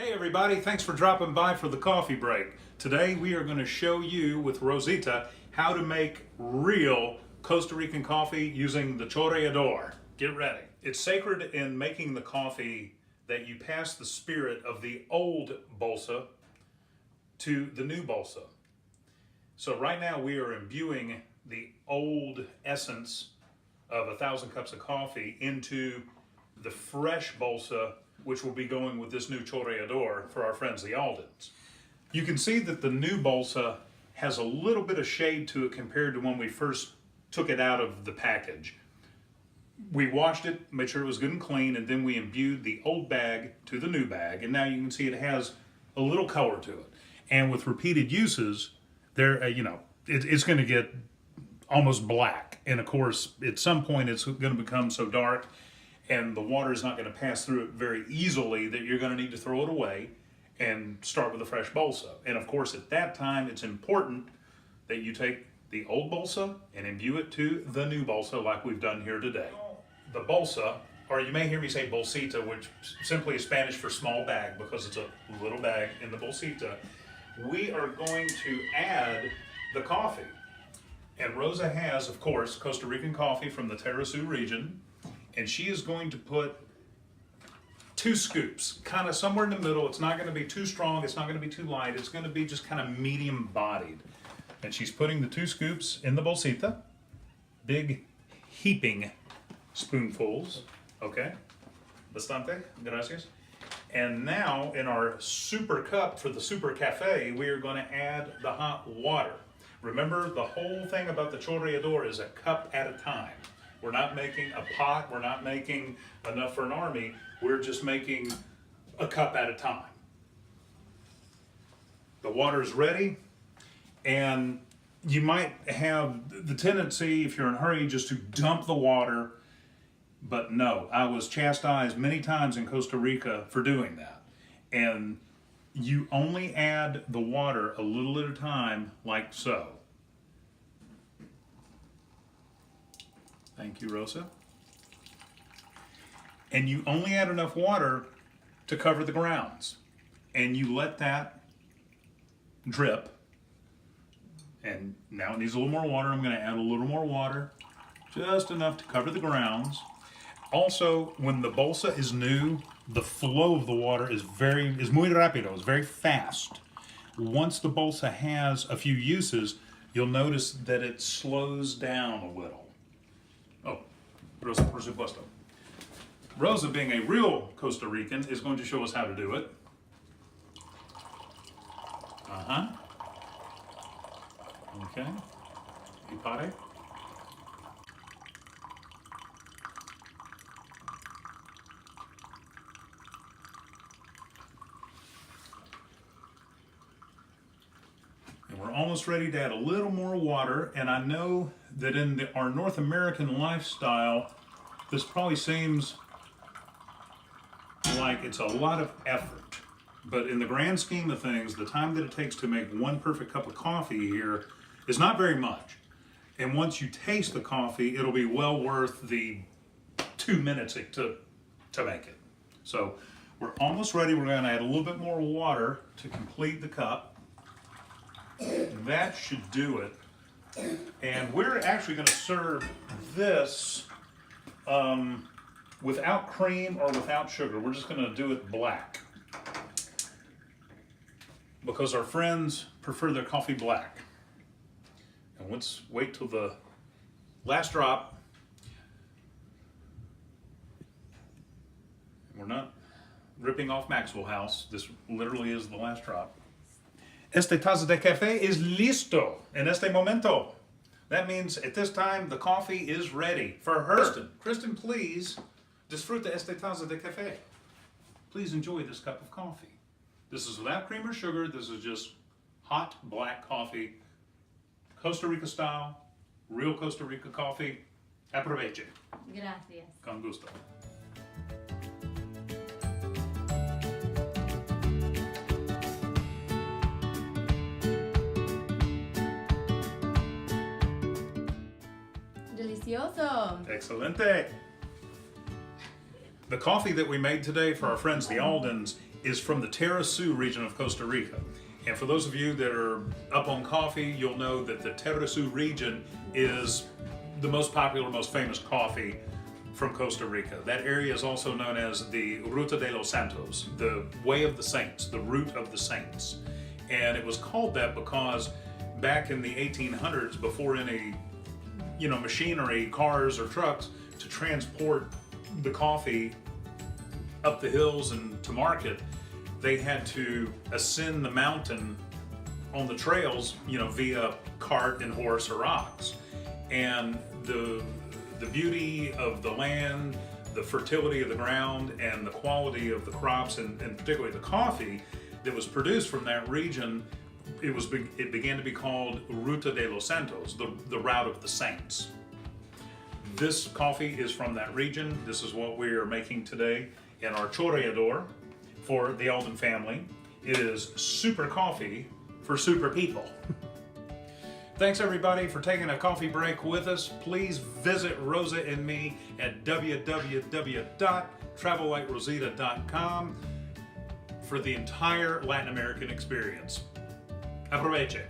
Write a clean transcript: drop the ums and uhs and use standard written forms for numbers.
Hey everybody, thanks for dropping by for the coffee break. Today we are going to show you with Rosita how to make real Costa Rican coffee using the chorreador. Get ready. It's sacred in making the coffee that you pass the spirit of the old bolsa to the new bolsa. So right now we are imbuing the old essence of 1,000 cups of coffee into the fresh bolsa, which will be going with this new chorreador for our friends the Aldens. You can see that the new bolsa has a little bit of shade to it compared to when we first took it out of the package. We washed it, made sure it was good and clean, and then we imbued the old bag to the new bag, and now you can see it has a little color to it. And with repeated uses, it's going to get almost black. And of course, at some point, it's going to become so dark and the water is not going to pass through it very easily that you're going to need to throw it away and start with a fresh bolsa. And of course, at that time, it's important that you take the old bolsa and imbue it to the new bolsa like we've done here today. The bolsa, or you may hear me say bolsita, which simply is Spanish for small bag because it's a little bag in the bolsita. We are going to add the coffee. And Rosa has, of course, Costa Rican coffee from the Tarasú region. And she is going to put 2 scoops, kind of somewhere in the middle. It's not going to be too strong, it's not going to be too light, it's going to be just kind of medium bodied. And she's putting the 2 scoops in the bolsita, big heaping spoonfuls, okay? Bastante, gracias. And now in our super cup for the super cafe, we are going to add the hot water. Remember, the whole thing about the chorreador is a cup at a time. We're not making a pot, we're not making enough for an army, we're just making a cup at a time. The water is ready, and you might have the tendency, if you're in a hurry, just to dump the water, but no, I was chastised many times in Costa Rica for doing that. And you only add the water a little at a time, like so. Thank you, Rosa. And you only add enough water to cover the grounds. And you let that drip. And now it needs a little more water. I'm going to add a little more water, just enough to cover the grounds. Also, when the bolsa is new, the flow of the water is muy rápido, it's very fast. Once the bolsa has a few uses, you'll notice that it slows down a little. Oh, Rosa, por supuesto. Rosa, being a real Costa Rican, is going to show us how to do it. Okay. Y pare. And we're almost ready to add a little more water, and I know that in our North American lifestyle, this probably seems like it's a lot of effort. But in the grand scheme of things, the time that it takes to make one perfect cup of coffee here is not very much. And once you taste the coffee, it'll be well worth the 2 minutes to make it. So we're almost ready. We're going to add a little bit more water to complete the cup. That should do it. And we're actually going to serve this without cream or without sugar. We're just going to do it black, because our friends prefer their coffee black. And let's wait till the last drop. We're not ripping off Maxwell House. This literally is the last drop. Este taza de café es listo en este momento. That means at this time, the coffee is ready for her. Kristen, please disfruta este taza de café. Please enjoy this cup of coffee. This is without cream or sugar. This is just hot black coffee, Costa Rica style, real Costa Rica coffee. Aproveche. Gracias. Con gusto. Delicioso. Excelente. The coffee that we made today for our friends the Aldens is from the Tarasú region of Costa Rica. And for those of you that are up on coffee, you'll know that the Tarasú region is the most popular, most famous coffee from Costa Rica. That area is also known as the Ruta de los Santos, the Way of the Saints, the Route of the Saints. And it was called that because back in the 1800s, before any, machinery, cars or trucks to transport the coffee up the hills and to market, they had to ascend the mountain on the trails, via cart and horse or ox. And the beauty of the land, the fertility of the ground, and the quality of the crops, and particularly the coffee that was produced from that region, it began to be called Ruta de los Santos, the Route of the Saints. This coffee is from that region. This is what we are making today in our chorreador for the Alden family. It is super coffee for super people. Thanks everybody for taking a coffee break with us. Please visit Rosa and me at www.travellikerosita.com for the entire Latin American experience. Aproveche.